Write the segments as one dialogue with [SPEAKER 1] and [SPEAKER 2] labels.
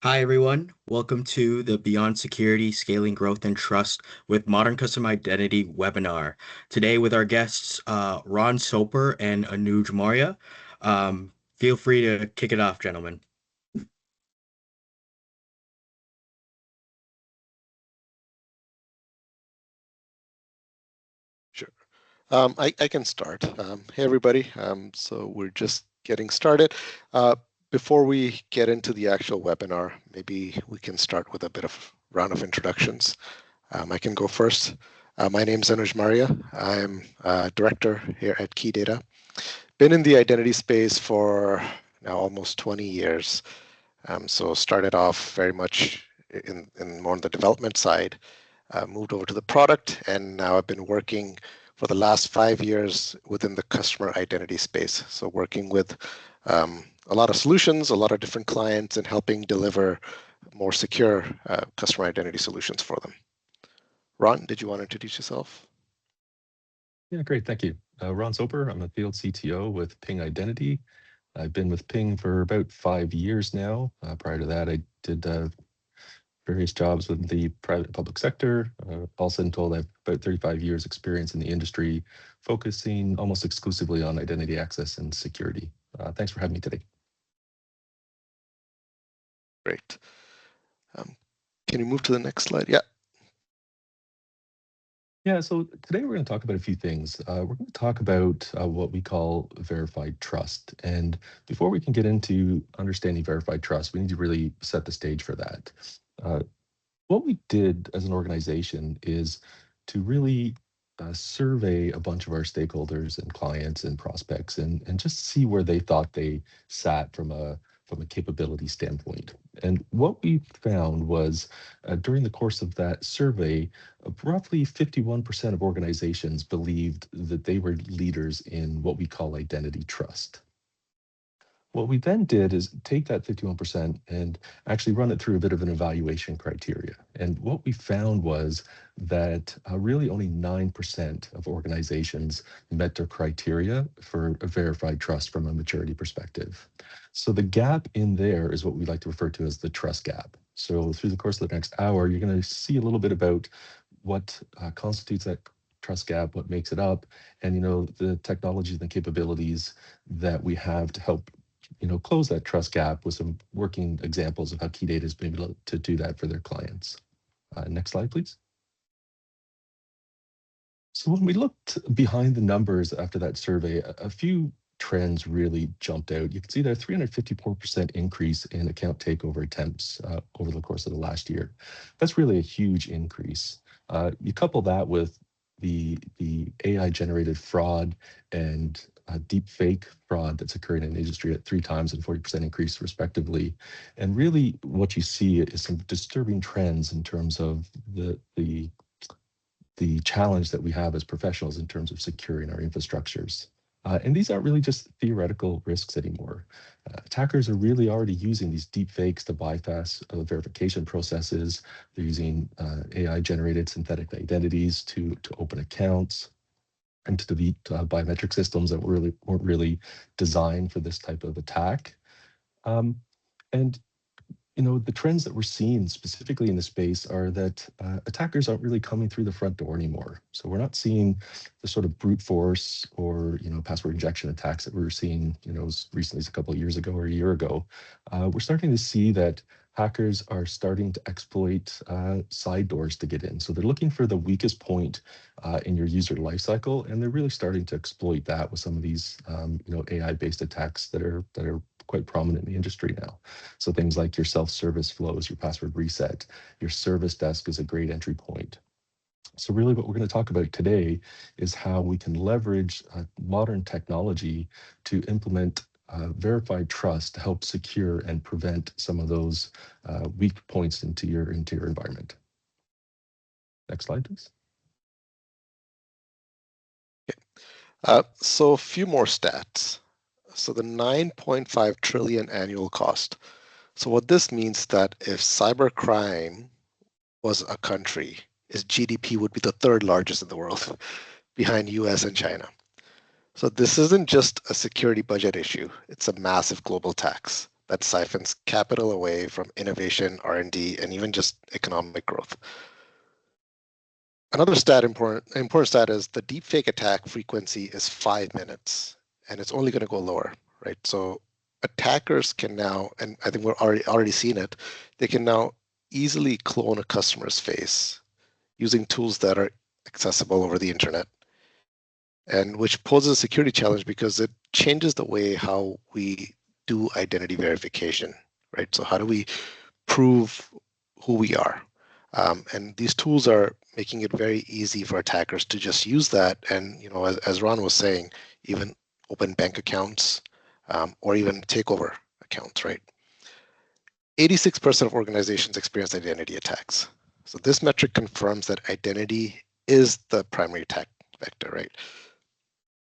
[SPEAKER 1] Hi, everyone. Welcome to the Beyond Security, Scaling Growth and Trust with Modern Custom Identity webinar. Today with our guests, Ron Soper and Anuj Marya. Feel free to kick it off, gentlemen.
[SPEAKER 2] Sure. I can start. Hey, everybody. So we're just getting started. Before we get into the actual webinar, maybe we can start with a bit of round of introductions. I can go first. My name is Anuj Marya. I'm a director here at Key Data. Been in the identity space for now almost 20 years. So started off very much in more on the development side, moved over to the product, and now I've been working for the last 5 years within the customer identity space. So working with a lot of solutions, a lot of different clients, and helping deliver more secure customer identity solutions for them. Ron, did you want to introduce yourself?
[SPEAKER 3] Yeah, great. Thank you. Ron Soper. I'm a field CTO with Ping Identity. I've been with Ping for about 5 years now. Prior to that, I did various jobs with the private and public sector. All said and told, I have about 35 years experience in the industry, focusing almost exclusively on identity access and security. Thanks for having me today.
[SPEAKER 2] Great. Can you move to the next slide? Yeah.
[SPEAKER 3] Yeah, so today we're going to talk about a few things. We're going to talk about what we call verified trust. And before we can get into understanding verified trust, we need to really set the stage for that. What we did as an organization is to really survey a bunch of our stakeholders and clients and prospects and just see where they thought they sat from a capability standpoint. And what we found was during the course of that survey, roughly 51% of organizations believed that they were leaders in what we call identity trust. What we then did is take that 51% and actually run it through a bit of an evaluation criteria. And what we found was that really only 9% of organizations met their criteria for a verified trust from a maturity perspective. So the gap in there is what we like to refer to as the trust gap. So through the course of the next hour, you're going to see a little bit about what constitutes that trust gap, what makes it up, and the technologies and capabilities that we have to help close that trust gap with some working examples of how Key Data has been able to do that for their clients. Next slide, please. So when we looked behind the numbers after that survey, a few trends really jumped out. You can see there 354% increase in account takeover attempts over the course of the last year. That's really a huge increase. You couple that with the AI generated fraud and deep fake fraud that's occurring in the industry at 3 times and 40% increase respectively. And really what you see is some disturbing trends in terms of the challenge that we have as professionals in terms of securing our infrastructures. And these aren't really just theoretical risks anymore. Attackers are really already using these deep fakes to bypass verification processes. They're using AI-generated synthetic identities to open accounts and to delete biometric systems that weren't really designed for this type of attack. And the trends that we're seeing specifically in the space are that attackers aren't really coming through the front door anymore. So we're not seeing the sort of brute force or password injection attacks that we were seeing as recently as a couple of years ago or a year ago. We're starting to see that hackers are starting to exploit side doors to get in. So they're looking for the weakest point in your user lifecycle, and they're really starting to exploit that with some of these AI-based attacks that are quite prominent in the industry now. So things like your self-service flows, your password reset, your service desk is a great entry point. So really what we're going to talk about today is how we can leverage modern technology to implement verified trust to help secure and prevent some of those weak points into your environment. Next slide, please.
[SPEAKER 2] So a few more stats. So the 9.5 trillion annual cost. So what this means that if cybercrime was a country, its GDP would be the 3rd largest in the world, behind US and China. So this isn't just a security budget issue, it's a massive global tax that siphons capital away from innovation, R&D, and even just economic growth. Another important stat is the deepfake attack frequency is 5 minutes, and it's only going to go lower, right? So attackers can now, and I think we're already seeing it, they can now easily clone a customer's face using tools that are accessible over the internet, and which poses a security challenge because it changes the way how we do identity verification, right? So how do we prove who we are? And these tools are making it very easy for attackers to just use that. And as Ron was saying, even open bank accounts or even takeover accounts, right? 86% of organizations experience identity attacks. So this metric confirms that identity is the primary attack vector, right?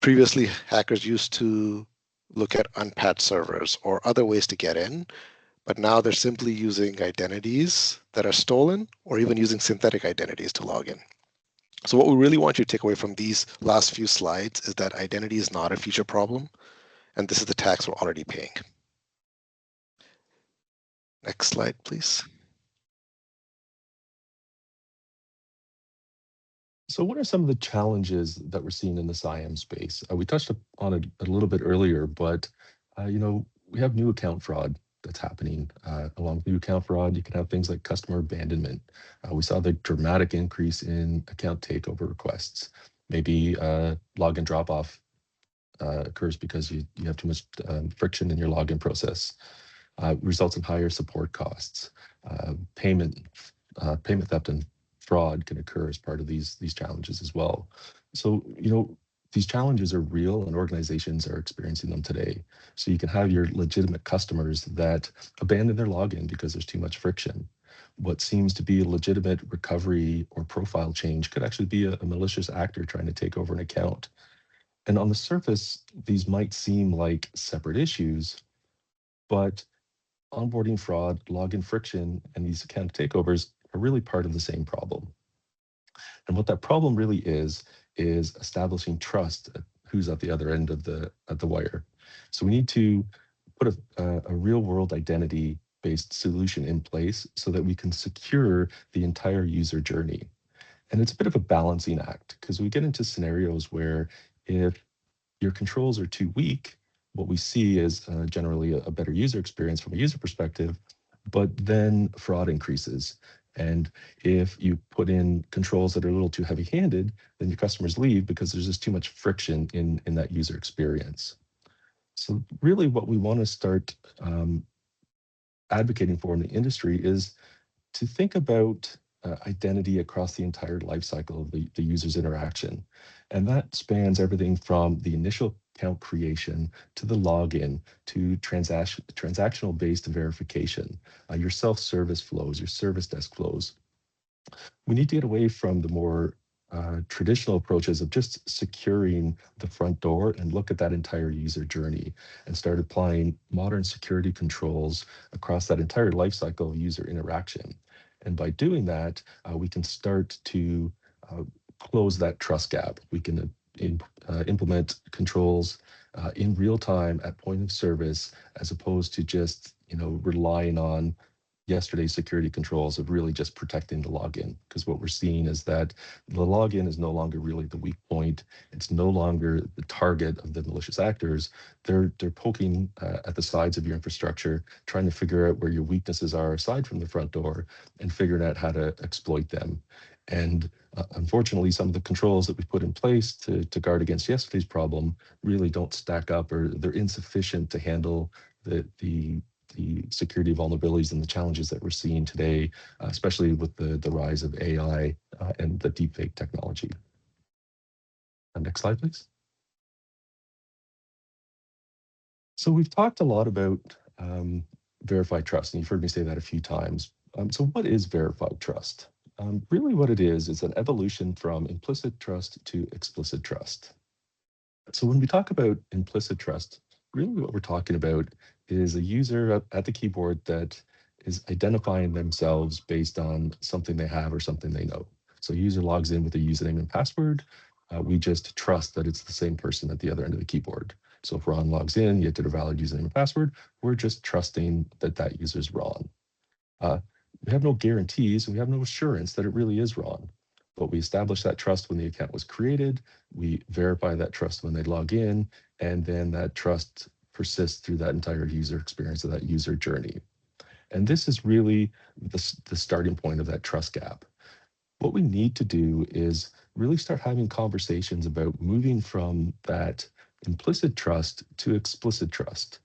[SPEAKER 2] Previously, hackers used to look at unpatched servers or other ways to get in, but now they're simply using identities that are stolen or even using synthetic identities to log in. So what we really want you to take away from these last few slides is that identity is not a future problem, and this is the tax we're already paying. Next slide, please.
[SPEAKER 3] So what are some of the challenges that we're seeing in the CIAM space? We touched on it a little bit earlier, but we have new account fraud that's happening. Along with new account fraud, you can have things like customer abandonment. We saw the dramatic increase in account takeover requests. Maybe login drop-off occurs because you have too much friction in your login process. Results in higher support costs. Payment theft and fraud can occur as part of these challenges as well. So, these challenges are real and organizations are experiencing them today. So you can have your legitimate customers that abandon their login because there's too much friction. What seems to be a legitimate recovery or profile change could actually be a malicious actor trying to take over an account. And on the surface, these might seem like separate issues, but onboarding fraud, login friction, and these account takeovers are really part of the same problem. And what that problem really is establishing trust at who's at the other end of the wire. So we need to put a real world identity based solution in place so that we can secure the entire user journey. And it's a bit of a balancing act because we get into scenarios where if your controls are too weak, what we see is generally a better user experience from a user perspective, but then fraud increases. And if you put in controls that are a little too heavy-handed, then your customers leave because there's just too much friction in that user experience. So really what we want to start advocating for in the industry is to think about identity across the entire life cycle of the user's interaction. And that spans everything from the initial account creation to the login to transactional based verification, your self-service flows, your service desk flows. We need to get away from the more traditional approaches of just securing the front door and look at that entire user journey and start applying modern security controls across that entire life cycle of user interaction. And by doing that, we can start to close that trust gap. We can implement controls in real time at point of service, as opposed to just relying on yesterday's security controls of really just protecting the login. Because what we're seeing is that the login is no longer really the weak point. It's no longer the target of the malicious actors. They're poking at the sides of your infrastructure, trying to figure out where your weaknesses are aside from the front door and figuring out how to exploit them. And unfortunately, some of the controls that we put in place to guard against yesterday's problem really don't stack up, or they're insufficient to handle the security vulnerabilities and the challenges that we're seeing today, especially with the rise of AI and the deepfake technology. Next slide, please. So we've talked a lot about verified trust, and you've heard me say that a few times. So what is verified trust? Really what it is an evolution from implicit trust to explicit trust. So when we talk about implicit trust, really what we're talking about is a user at the keyboard that is identifying themselves based on something they have or something they know. So a user logs in with a username and password. We just trust that it's the same person at the other end of the keyboard. So if Ron logs in, he entered a valid username and password, we're just trusting that that user's Ron. We have no guarantees and we have no assurance that it really is Ron, but we establish that trust when the account was created. We verify that trust when they log in, and then that trust persists through that entire user experience of that user journey. And this is really the starting point of that trust gap. What we need to do is really start having conversations about moving from that implicit trust to explicit trust.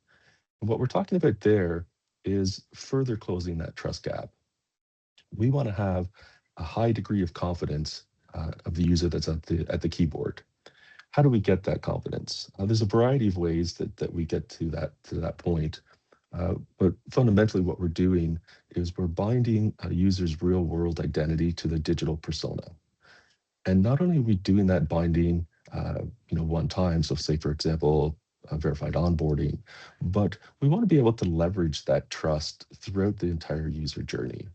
[SPEAKER 3] And what we're talking about there is further closing that trust gap. We want to have a high degree of confidence of the user that's at the keyboard. How do we get that confidence? There's a variety of ways that we get to that point. But fundamentally, what we're doing is we're binding a user's real world identity to the digital persona. And not only are we doing that binding, one time, so say, for example, verified onboarding, but we want to be able to leverage that trust throughout the entire user journey.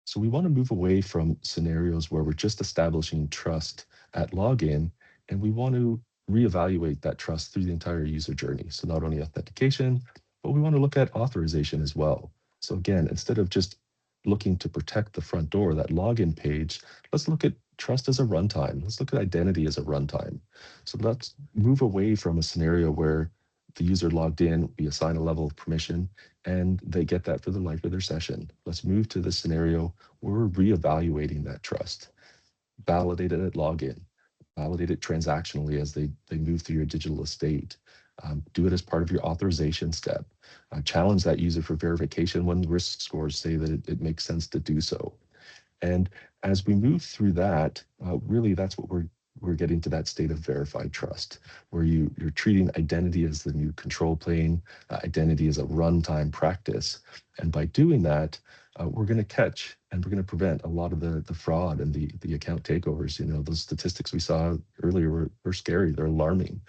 [SPEAKER 3] So we want to move away from scenarios where we're just establishing trust at login, and we want to reevaluate that trust through the entire user journey. So not only authentication, but we want to look at authorization as well. So again, instead of just looking to protect the front door, that login page, let's look at trust as a runtime. Let's look at identity as a runtime. So let's move away from a scenario where the user logged in, we assign a level of permission, and they get that for the life of their session. Let's move to the scenario where we're reevaluating that trust. Validate it at login. Validate it transactionally as they move through your digital estate. Do it as part of your authorization step. Challenge that user for verification when the risk scores say that it makes sense to do so. And as we move through that, really that's what we're getting to that state of verified trust, where you're treating identity as the new control plane, identity as a runtime practice. And by doing that, we're going to catch and we're going to prevent a lot of the fraud and the account takeovers. Those statistics we saw earlier were scary. They're alarming.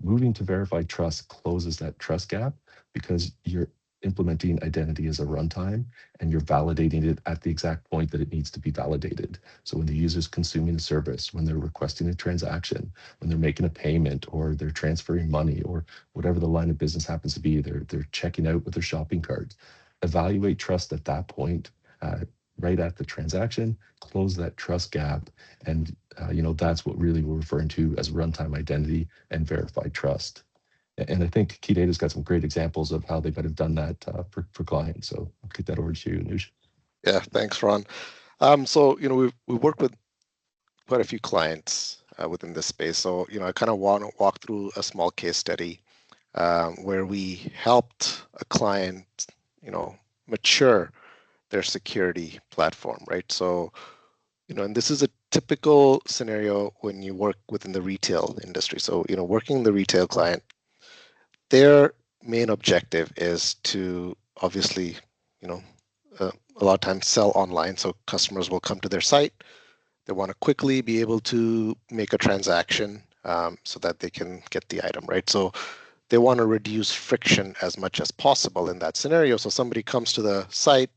[SPEAKER 3] Moving to verified trust closes that trust gap because you're implementing identity as a runtime and you're validating it at the exact point that it needs to be validated. So when the user's consuming a service, when they're requesting a transaction, when they're making a payment or they're transferring money or whatever the line of business happens to be, they're checking out with their shopping cart. Evaluate trust at that point, right at the transaction, close that trust gap. And that's what really we're referring to as runtime identity and verified trust. And I think Key Data's got some great examples of how they might have done that for clients. So I'll kick that over to you, Anuj.
[SPEAKER 2] Yeah, thanks, Ron. So we work with quite a few clients within this space. So I kind of want to walk through a small case study where we helped a client, mature their security platform, right? So and this is a typical scenario when you work within the retail industry. So working in the retail client, their main objective is to obviously, a lot of times sell online. So customers will come to their site. They want to quickly be able to make a transaction so that they can get the item, right? So they want to reduce friction as much as possible in that scenario. So somebody comes to the site,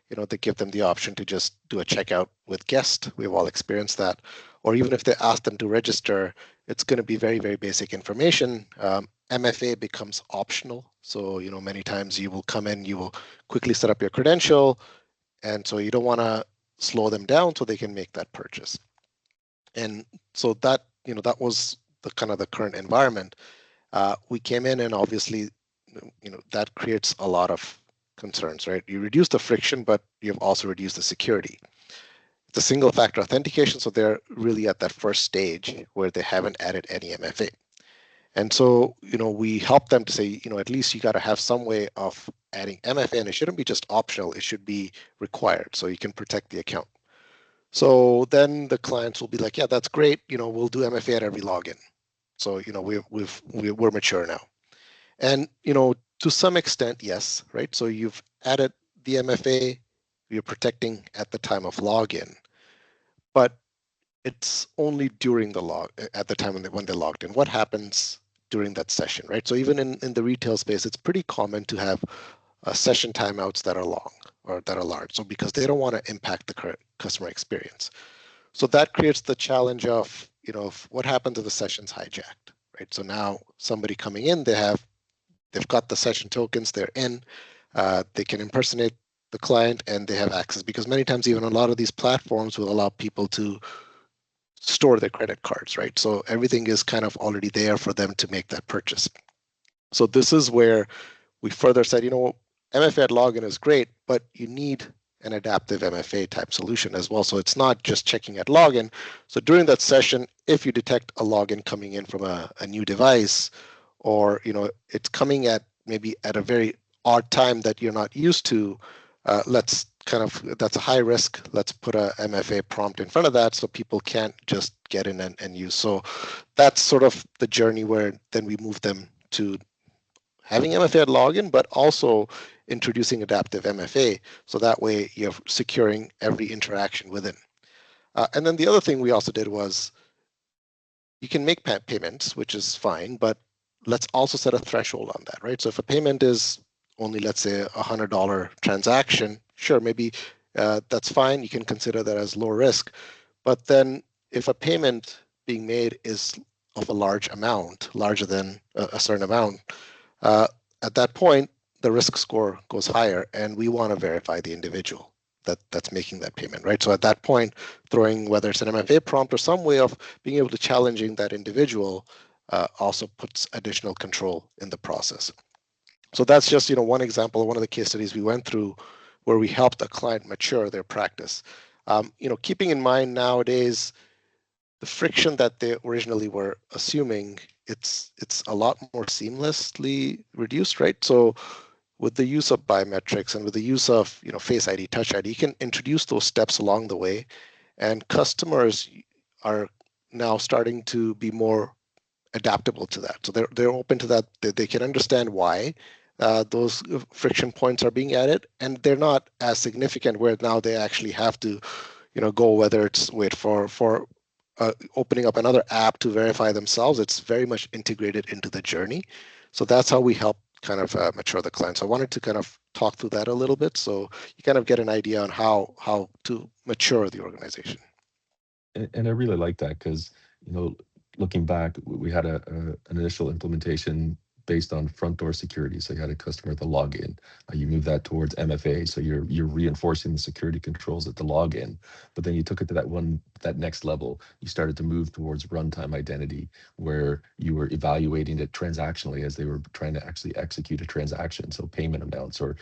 [SPEAKER 2] they give them the option to just do a checkout with guest. We've all experienced that. Or even if they ask them to register, it's going to be very, very basic information. MFA becomes optional. So, many times you will come in, you will quickly set up your credential. And so you don't want to slow them down so they can make that purchase. And so that, that was the kind of the current environment. We came in and obviously, that creates a lot of concerns, right? You reduce the friction, but you've also reduced the security. It's a single factor authentication, so they're really at that first stage where they haven't added any MFA. And so, we help them to say, at least you got to have some way of adding MFA, and it shouldn't be just optional, it should be required so you can protect the account. So then the clients will be like, yeah, that's great, we'll do MFA at every login. So, we're mature now. And, to some extent, yes, right? So you've added the MFA, you're protecting at the time of login, but it's only during the at the time when they logged in. What happens during that session, right? So even in the retail space, it's pretty common to have session timeouts that are long or that are large. So because they don't want to impact the current customer experience. So that creates the challenge of, what happens if the session's hijacked, right? So now somebody coming in, they've got the session tokens, they're in, they can impersonate the client and they have access, because many times even a lot of these platforms will allow people to store their credit cards, right? So everything is kind of already there for them to make that purchase. So this is where we further said, MFA at login is great, but you need an adaptive MFA type solution as well. So it's not just checking at login. So during that session, if you detect a login coming in from a new device, or it's coming at maybe at a very odd time that you're not used to, that's a high risk. Let's put a MFA prompt in front of that so people can't just get in and use. So that's sort of the journey where then we move them to having MFA at login, but also introducing adaptive MFA. So that way you're securing every interaction within. And then the other thing we also did was you can make payments, which is fine, but let's also set a threshold on that, right? So if a payment is only, let's say, $100 transaction, sure, maybe that's fine. You can consider that as low risk. But then if a payment being made is of a large amount, larger than a certain amount, at that point, the risk score goes higher, and we want to verify the individual that's making that payment, right? So at that point, throwing whether it's an MFA prompt or some way of being able to challenging that individual also puts additional control in the process. So that's just one example, one of the case studies we went through where we helped a client mature their practice. Keeping in mind nowadays the friction that they originally were assuming, it's a lot more seamlessly reduced, right? So with the use of biometrics and with the use of Face ID, Touch ID, you can introduce those steps along the way, and customers are now starting to be more adaptable to that. So they're open to that. They can understand why those friction points are being added, and they're not as significant where now they actually have to go, whether it's wait for opening up another app to verify themselves. It's very much integrated into the journey. So that's how we help kind of mature the client. So I wanted to kind of talk through that a little bit, so you kind of get an idea on how to mature the organization.
[SPEAKER 3] And I really like that because, looking back, we had an initial implementation based on front door security. So you had a customer at the login. You move that towards MFA. So you're reinforcing the security controls at the login. But then you took it to that next level. You started to move towards runtime identity, where you were evaluating it transactionally as they were trying to actually execute a transaction. So payment amounts or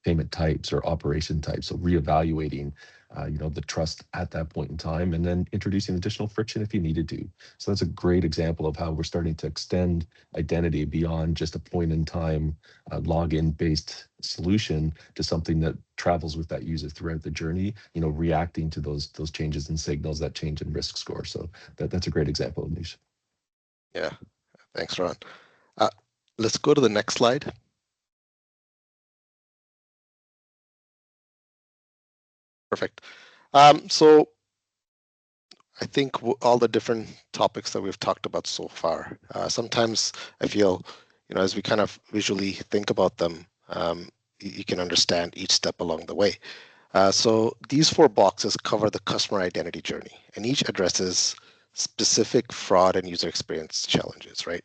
[SPEAKER 3] payment types or operation types. So reevaluating, the trust at that point in time, and then introducing additional friction if you needed to. So that's a great example of how we're starting to extend identity beyond just a point in time login based solution to something that travels with that user throughout the journey. Reacting to those changes in signals, that change in risk score. So that's a great example, Anuj.
[SPEAKER 2] Yeah, thanks, Ron. Let's go to the next slide. Perfect. So I think all the different topics that we've talked about so far, sometimes I feel, as we kind of visually think about them, you can understand each step along the way. So these 4 boxes cover the customer identity journey, and each addresses specific fraud and user experience challenges, right?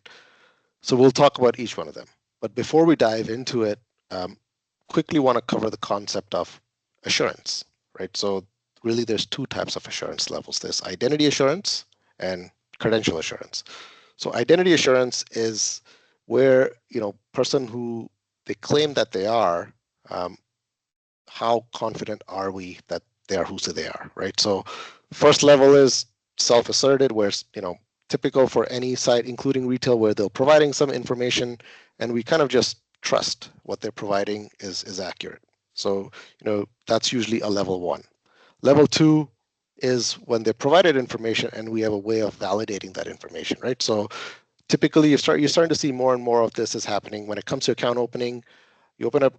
[SPEAKER 2] So we'll talk about each one of them. But before we dive into it, quickly want to cover the concept of assurance, right? So really there's 2 types of assurance levels. There's identity assurance and credential assurance. So identity assurance is where, person who they claim that they are, how confident are we that they are who say they are, right? So first level is self-asserted, where typical for any site, including retail, where they're providing some information and we kind of just trust what they're providing is accurate. So that's usually a level 1. Level 2 is when they provided information and we have a way of validating that information, right? So typically you're starting to see more and more of this is happening when it comes to account opening. You open up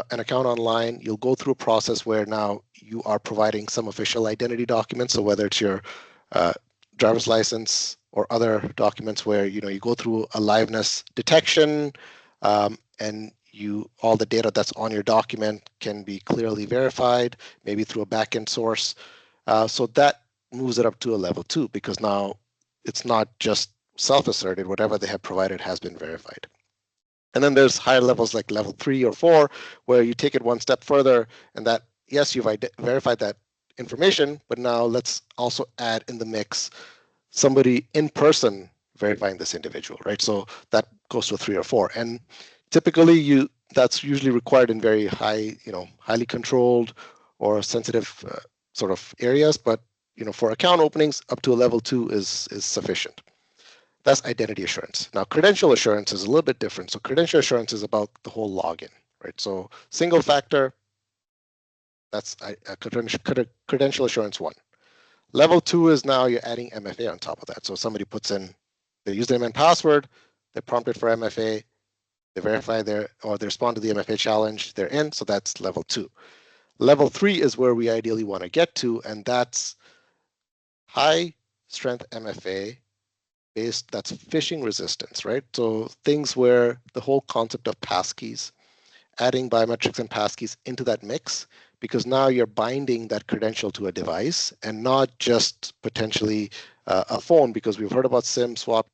[SPEAKER 2] an account online, you'll go through a process where now you are providing some official identity documents. So whether it's your driver's license or other documents where you go through a liveness detection, and all the data that's on your document can be clearly verified, maybe through a backend source. So that moves it up to a level 2, because now it's not just self-asserted, whatever they have provided has been verified. And then there's higher levels like level 3 or 4, where you take it one step further, and that, yes, you've verified that information, but now let's also add in the mix somebody in person verifying this individual, right? So that goes to 3 or 4. And typically that's usually required in very high, highly controlled or sensitive sort of areas, but for account openings, up to a level 2 is sufficient. That's identity assurance. Now, credential assurance is a little bit different. So credential assurance is about the whole login, right? So single factor, that's credential assurance 1. Level 2 is now you're adding MFA on top of that. So somebody puts in their username and password, they're prompted for MFA, they verify they respond to the MFA challenge, they're in, so that's level 2. Level 3 is where we ideally want to get to, and that's high strength MFA that's phishing resistance, right? So things where the whole concept of passkeys, adding biometrics and passkeys into that mix, because now you're binding that credential to a device and not just potentially a phone, because we've heard about SIM swap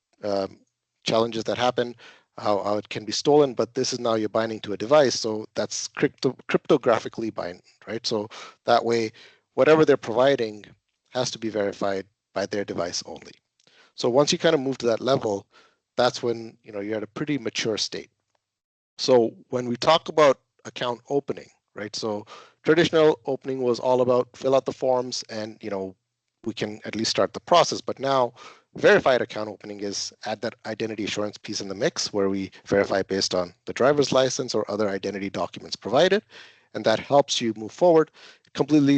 [SPEAKER 2] challenges that happen, how it can be stolen, but this is now you're binding to a device, so that's cryptographically bind, right? So that way, whatever they're providing has to be verified by their device only. So once you kind of move to that level, that's when you're at a pretty mature state. So when we talk about account opening, right? So traditional opening was all about fill out the forms and we can at least start the process. But now verified account opening is add that identity assurance piece in the mix where we verify based on the driver's license or other identity documents provided, and that helps you move forward completely.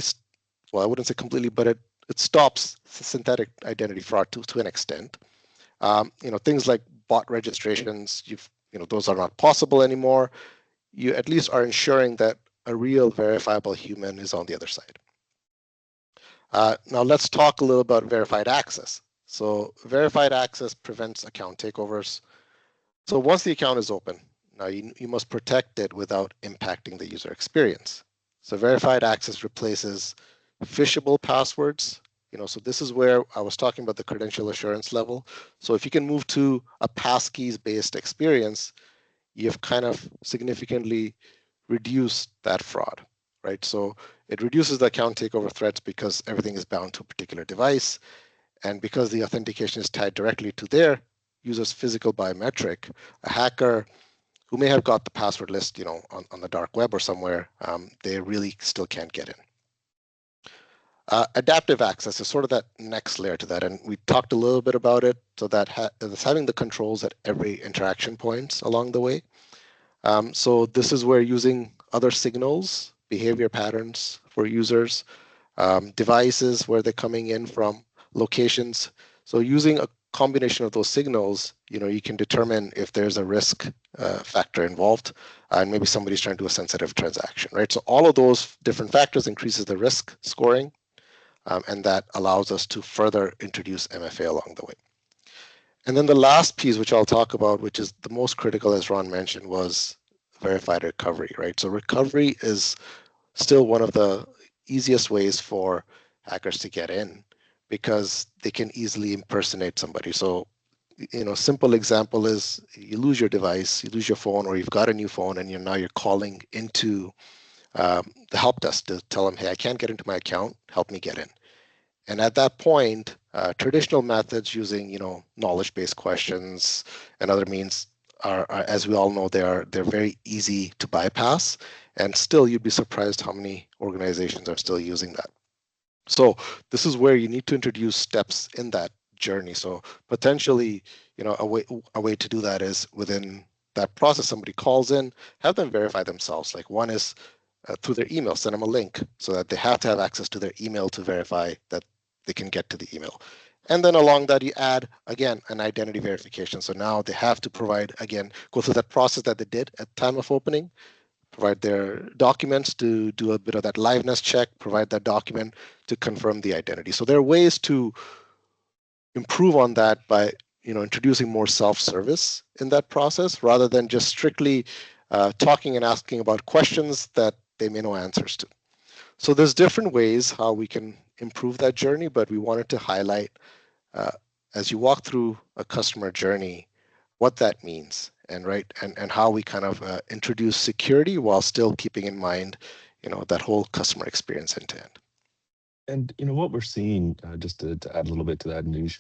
[SPEAKER 2] Well, I wouldn't say completely, but it stops synthetic identity fraud to an extent. Things like bot registrations, those are not possible anymore. You at least are ensuring that a real verifiable human is on the other side. Now let's talk a little about verified access. So verified access prevents account takeovers. So once the account is open, now you must protect it without impacting the user experience. So verified access replaces phishable passwords. So this is where I was talking about the credential assurance level. So if you can move to a passkeys-based experience, you've kind of significantly reduced that fraud, right? So it reduces the account takeover threats because everything is bound to a particular device. And because the authentication is tied directly to their user's physical biometric, a hacker who may have got the password list, on the dark web or somewhere, they really still can't get in. Adaptive access is sort of that next layer to that, and we talked a little bit about it. So that it's having the controls at every interaction points along the way. So this is where using other signals, behavior patterns for users, devices where they're coming in from, locations. So using a combination of those signals, you can determine if there's a risk factor involved, and maybe somebody's trying to do a sensitive transaction, right? So all of those different factors increases the risk scoring, and that allows us to further introduce MFA along the way. And then the last piece, which I'll talk about, which is the most critical, as Ron mentioned, was verified recovery, right? So recovery is still one of the easiest ways for hackers to get in because they can easily impersonate somebody. So, simple example is you lose your device, you lose your phone, or you've got a new phone, and now you're calling into the help desk to tell them, hey, I can't get into my account, help me get in. And at that point, traditional methods using, knowledge-based questions and other means are, as we all know, they're very easy to bypass. And still, you'd be surprised how many organizations are still using that. So this is where you need to introduce steps in that journey. So potentially, a way to do that is within that process, somebody calls in, have them verify themselves. Like one is through their email, send them a link so that they have to have access to their email to verify that they can get to the email. And then along that, you add, again, an identity verification. So now they have to provide, again, go through that process that they did at time of opening, provide their documents to do a bit of that liveness check, provide that document to confirm the identity. So there are ways to improve on that by introducing more self-service in that process rather than just strictly talking and asking about questions that they may know answers to. So there's different ways how we can improve that journey, but we wanted to highlight as you walk through a customer journey, what that means, and how we kind of introduce security while still keeping in mind, that whole customer experience end to end.
[SPEAKER 3] And what we're seeing, just to add a little bit to that, Anuj,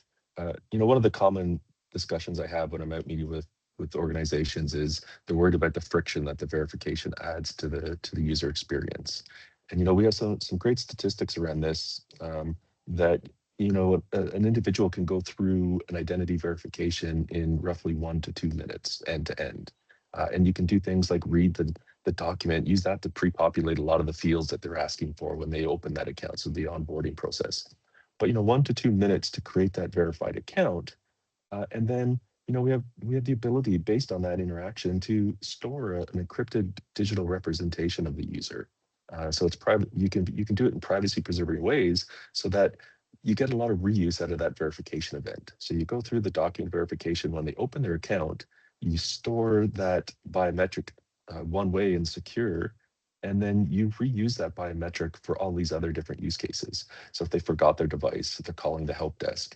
[SPEAKER 3] one of the common discussions I have when I'm out meeting with organizations is they're worried about the friction that the verification adds to the user experience. And we have some great statistics around this, that an individual can go through an identity verification in roughly 1 to 2 minutes end to end. And you can do things like read the document, use that to pre-populate a lot of the fields that they're asking for when they open that account, so the onboarding process. But 1 to 2 minutes to create that verified account, and then we have the ability, based on that interaction, to store an encrypted digital representation of the user. So it's private. You can do it in privacy preserving ways, so that you get a lot of reuse out of that verification event. So you go through the document verification when they open their account, you store that biometric one way and secure, and then you reuse that biometric for all these other different use cases. So if they forgot their device, if they're calling the help desk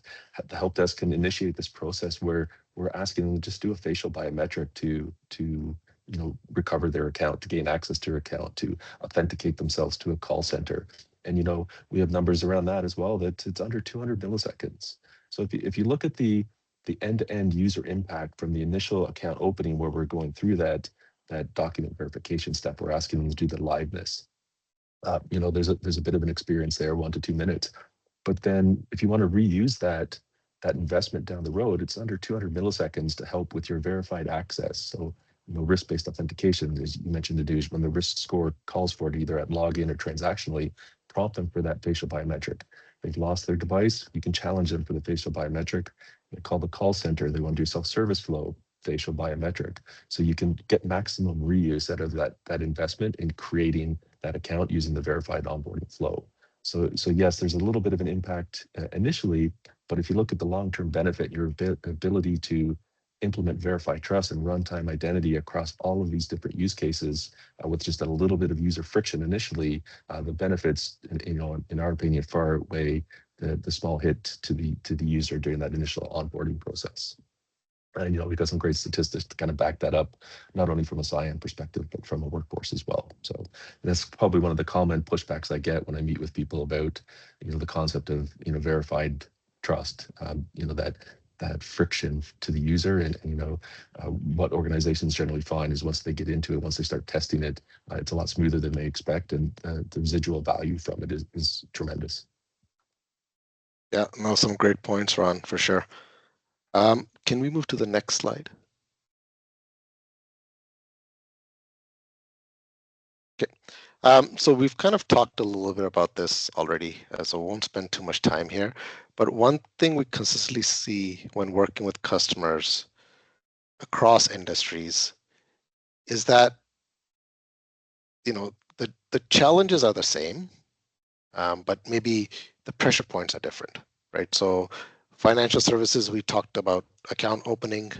[SPEAKER 3] can initiate this process where we're asking them to just do a facial biometric to recover their account, to gain access to their account, to authenticate themselves to a call center. And we have numbers around that as well, that it's under 200 milliseconds. So if you look at the end-to-end user impact from the initial account opening, where we're going through that document verification step, we're asking them to do the liveness. There's a bit of an experience there, 1 to 2 minutes. But then if you want to reuse that investment down the road, it's under 200 milliseconds to help with your verified access. So risk-based authentication, as you mentioned, Anuj, when the risk score calls for it, either at login or transactionally, prompt them for that facial biometric. They've lost their device, you can challenge them for the facial biometric. They call the call center, they want to do self-service flow, facial biometric. So you can get maximum reuse out of that investment in creating that account using the verified onboarding flow. So yes, there's a little bit of an impact initially, but if you look at the long-term benefit, your ability to implement verified trust and runtime identity across all of these different use cases, with just a little bit of user friction initially, the benefits, in our opinion, far outweigh the small hit to the user during that initial onboarding process. And we've got some great statistics to kind of back that up, not only from a CIAM perspective, but from a workforce as well. So that's probably one of the common pushbacks I get when I meet with people about, the concept of, verified trust, that friction to the user. And what organizations generally find is once they get into it, once they start testing it, it's a lot smoother than they expect, and the residual value from it is tremendous.
[SPEAKER 2] Yeah, no, some great points, Ron, for sure. Can we move to the next slide? Okay. So we've kind of talked a little bit about this already, so I won't spend too much time here. But one thing we consistently see when working with customers across industries is that the challenges are the same, but maybe the pressure points are different, right? So financial services, we talked about account opening.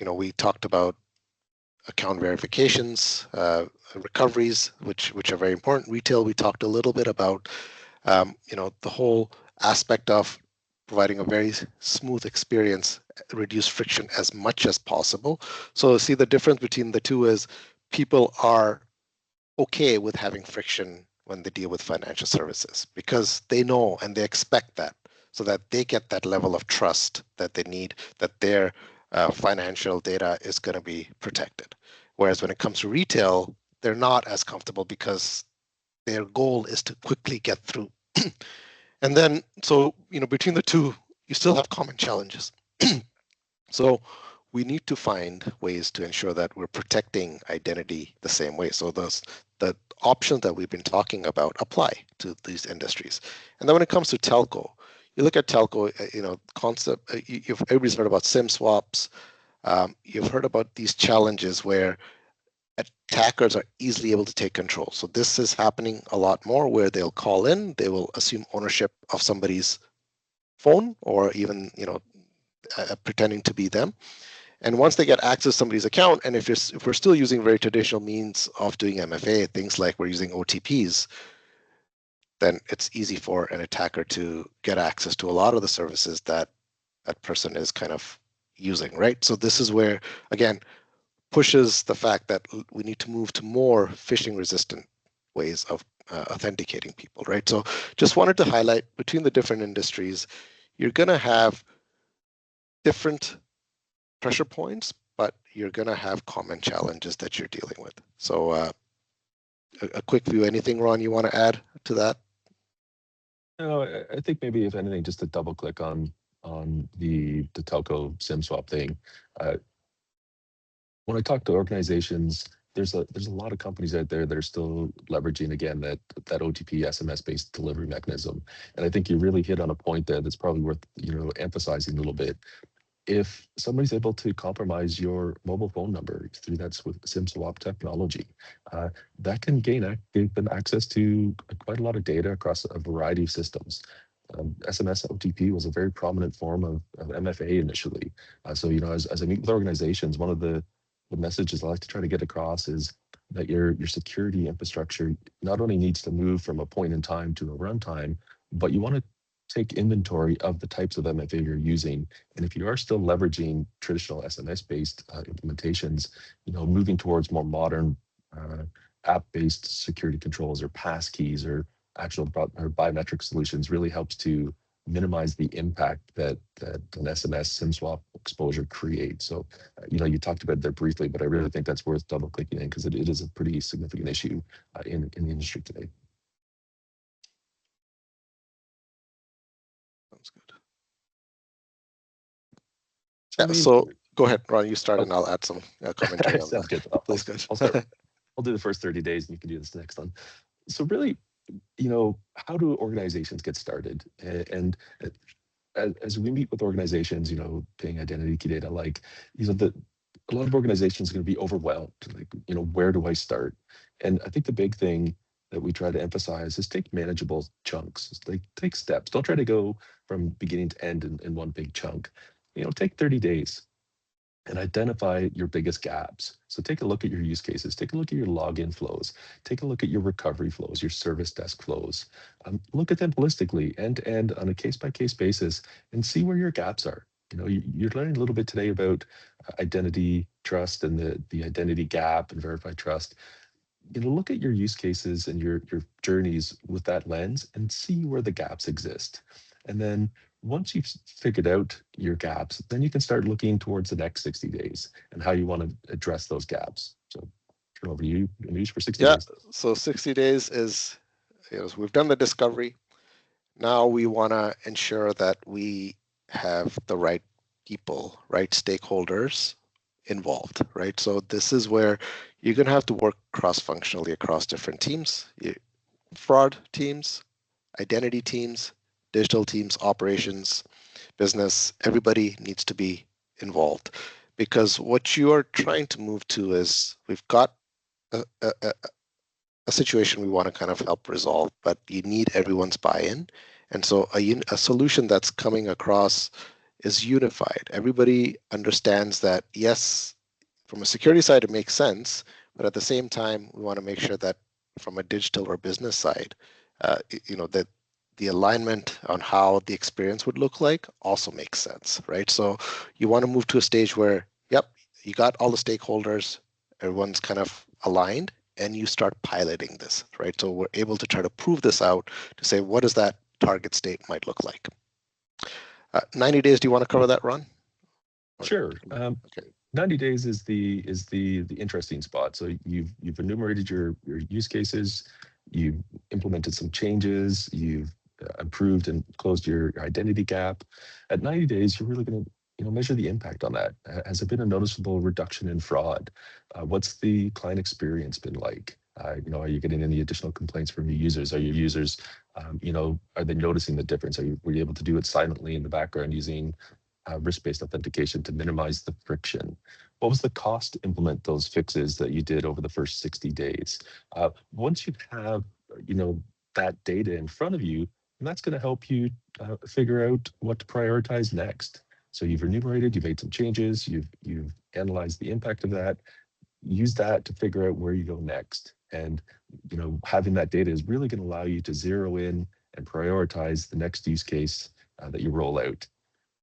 [SPEAKER 2] We talked about account verifications, recoveries, which are very important. Retail, we talked a little bit about, the whole aspect of providing a very smooth experience, reduce friction as much as possible. So see, the difference between the two is people are okay with having friction when they deal with financial services, because they know and they expect that, so that they get that level of trust that they need, that their financial data is going to be protected. Whereas when it comes to retail, they're not as comfortable because their goal is to quickly get through. And then, so, between the two, you still have common challenges. So we need to find ways to ensure that we're protecting identity the same way. So the options that we've been talking about apply to these industries. And then when it comes to telco, you look at telco, concept, everybody's heard about SIM swaps. You've heard about these challenges where attackers are easily able to take control. So this is happening a lot more, where they'll call in, they will assume ownership of somebody's phone, or even pretending to be them. And once they get access to somebody's account, and if we're still using very traditional means of doing MFA, things like we're using OTPs, then it's easy for an attacker to get access to a lot of the services that that person is kind of using, right? So this is where, again, pushes the fact that we need to move to more phishing resistant ways of authenticating people, right? So just wanted to highlight between the different industries, you're going to have different pressure points, but you're going to have common challenges that you're dealing with. So a quick view, anything, Ron, you want to add to that?
[SPEAKER 3] No, I think maybe if anything, just to double click on the telco SIM swap thing. When I talk to organizations, there's a lot of companies out there that are still leveraging again that OTP SMS based delivery mechanism, and I think you really hit on a point there that's probably worth emphasizing a little bit. If somebody's able to compromise your mobile phone number through that SIM swap technology, uh, that can give them access to quite a lot of data across a variety of systems. SMS OTP was a very prominent form of MFA initially. So, as I meet with organizations, one of the messages I like to try to get across is that your security infrastructure not only needs to move from a point in time to a runtime, but you want to take inventory of the types of MFA you're using. And if you are still leveraging traditional SMS-based implementations, moving towards more modern uh, app-based security controls or passkeys or or biometric solutions really helps to minimize the impact that an SMS SIM swap exposure creates. So, you talked about it there briefly, but I really think that's worth double clicking in because it is a pretty significant issue in the industry today.
[SPEAKER 2] Sounds good.
[SPEAKER 3] I
[SPEAKER 2] Yeah,
[SPEAKER 3] mean,
[SPEAKER 2] so go ahead, Ron, you start
[SPEAKER 3] oh,
[SPEAKER 2] and I'll add some commentary on
[SPEAKER 3] sounds
[SPEAKER 2] that.
[SPEAKER 3] good.
[SPEAKER 2] Please go
[SPEAKER 3] I'll start.
[SPEAKER 2] ahead.
[SPEAKER 3] I'll do the first 30 days, and you can do this next one. So, really, how do organizations get started? And as we meet with organizations, Ping Identity Key Data, like, the a lot of organizations are going to be overwhelmed. Like, where do I start? And I think the big thing that we try to emphasize is take manageable chunks. It's like take steps. Don't try to go from beginning to end in one big chunk. Take 30 days and identify your biggest gaps. So take a look at your use cases, take a look at your login flows, take a look at your recovery flows, your service desk flows. Look at them holistically, end to end on a case by case basis, and see where your gaps are. You're learning a little bit today about identity trust and the identity gap and verified trust. Look at your use cases and your journeys with that lens and see where the gaps exist. And then once you've figured out your gaps, then you can start looking towards the next 60 days and how you want to address those gaps. So turn over to you, Anuj, for 60
[SPEAKER 2] Yeah,
[SPEAKER 3] days.
[SPEAKER 2] so 60 days is, so we've done the discovery. Now we want to ensure that we have the right people, right stakeholders involved, right? So this is where you're going to have to work cross-functionally across different teams, fraud teams, identity teams, digital teams, operations, business. Everybody needs to be involved because what you are trying to move to is we've got a, a, a situation we want to kind of help resolve, but you need everyone's buy-in. And so a solution that's coming across is unified. Everybody understands that, yes, from a security side, it makes sense, but at the same time, we want to make sure that from a digital or business side, that the alignment on how the experience would look like also makes sense, right? So you want to move to a stage where, yep, you got all the stakeholders, everyone's kind of aligned, and you start piloting this, right? So we're able to try to prove this out to say, what does that target state might look like? 90 days, do you want to cover that, Ron?
[SPEAKER 3] Sure.
[SPEAKER 2] Okay.
[SPEAKER 3] 90 days is the interesting spot. So you've enumerated your use cases, you've implemented some changes, you've improved and closed your identity gap. At 90 days, you're really going to measure the impact on that. Has there been a noticeable reduction in fraud? What's the client experience been like? Are you getting any additional complaints from your users? Are your users, are they noticing the difference? Were you able to do it silently in the background using risk-based authentication to minimize the friction? What was the cost to implement those fixes that you did over the first 60 days? Once you have, that data in front of you, and that's going to help you figure out what to prioritize next. So you've enumerated, you've made some changes, you've analyzed the impact of that. Use that to figure out where you go next. And having that data is really going to allow you to zero in and prioritize the next use case that you roll out.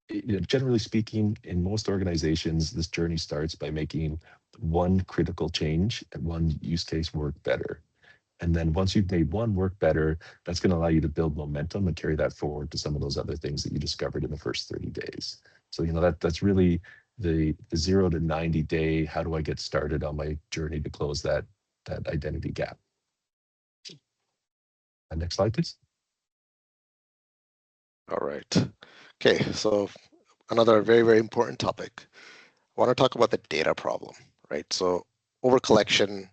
[SPEAKER 3] Generally speaking, in most organizations, this journey starts by making one critical change and one use case work better. And then once you've made one work better, that's going to allow you to build momentum and carry that forward to some of those other things that you discovered in the first 30 days. So, that's really the 0 to 90 day, how do I get started on my journey to close that identity gap? Next slide, please.
[SPEAKER 2] All right. Okay, so another very, very important topic. I want to talk about the data problem, right? So over collection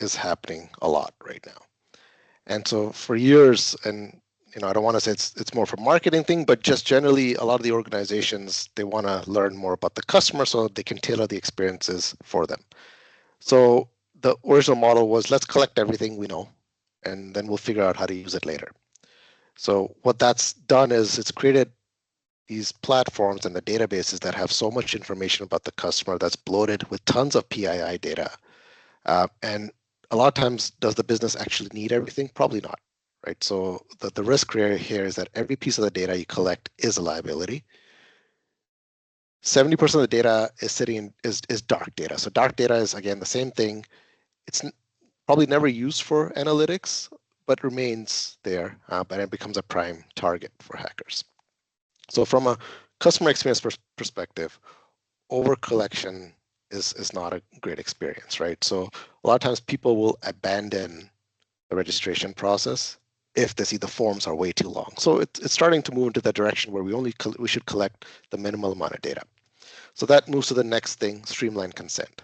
[SPEAKER 2] is happening a lot right now. And so for years, and I don't want to say it's more for marketing thing, but just generally a lot of the organizations, they want to learn more about the customer so they can tailor the experiences for them. So the original model was let's collect everything we know, and then we'll figure out how to use it later. So what that's done is it's created these platforms and the databases that have so much information about the customer that's bloated with tons of PII data. And a lot of times, does the business actually need everything? Probably not, right? So the risk here is that every piece of the data you collect is a liability. 70% of the data is sitting is dark data. So dark data is, again, the same thing. It's probably never used for analytics, but remains there, but it becomes a prime target for hackers. So from a customer experience perspective, over collection is not a great experience, right? So a lot of times people will abandon the registration process if they see the forms are way too long. So it's starting to move into the direction where we should collect the minimal amount of data. So that moves to the next thing, streamline consent.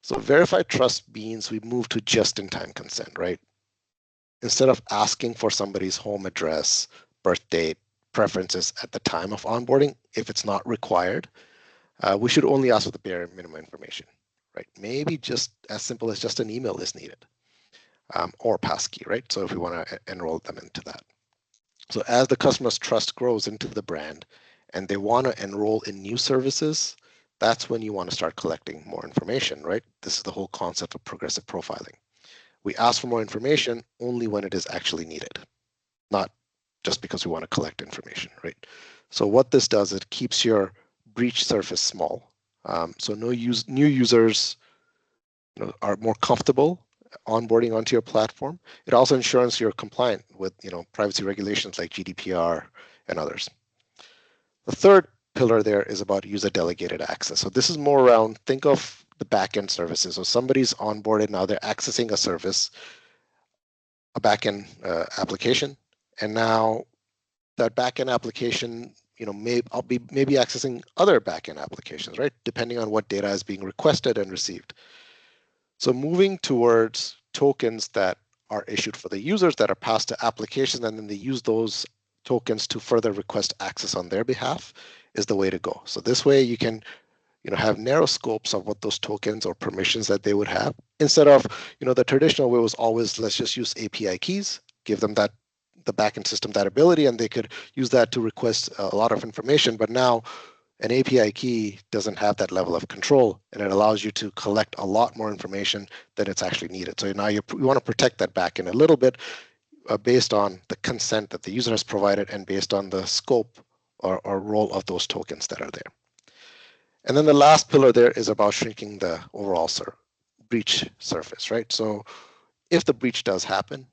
[SPEAKER 2] So verified trust means we move to just-in-time consent, right? Instead of asking for somebody's home address, birth date, preferences at the time of onboarding, if it's not required, we should only ask for the bare minimum information, right? Maybe just as simple as just an email is needed, or passkey, right? So if we want to enroll them into that. So as the customer's trust grows into the brand and they want to enroll in new services, that's when you want to start collecting more information, right? This is the whole concept of progressive profiling. We ask for more information only when it is actually needed, not just because we want to collect information, right? So what this does, it keeps your breach surface small. So new users are more comfortable onboarding onto your platform. It also ensures you're compliant with privacy regulations like GDPR and others. The third pillar there is about user delegated access. So this is more around, think of the backend services. So somebody's onboarded, now they're accessing a service, a backend application, and now that backend application, I'll be maybe accessing other backend applications, right? Depending on what data is being requested and received. So moving towards tokens that are issued for the users that are passed to applications, and then they use those tokens to further request access on their behalf is the way to go. So this way you can have narrow scopes of what those tokens or permissions that they would have, instead of the traditional way was always let's just use API keys, give them the backend system that ability, and they could use that to request a lot of information. But now an API key doesn't have that level of control, and it allows you to collect a lot more information than it's actually needed. So now you want to protect that backend a little bit based on the consent that the user has provided and based on the scope or role of those tokens that are there. And then the last pillar there is about shrinking the overall breach surface, right? So if the breach does happen,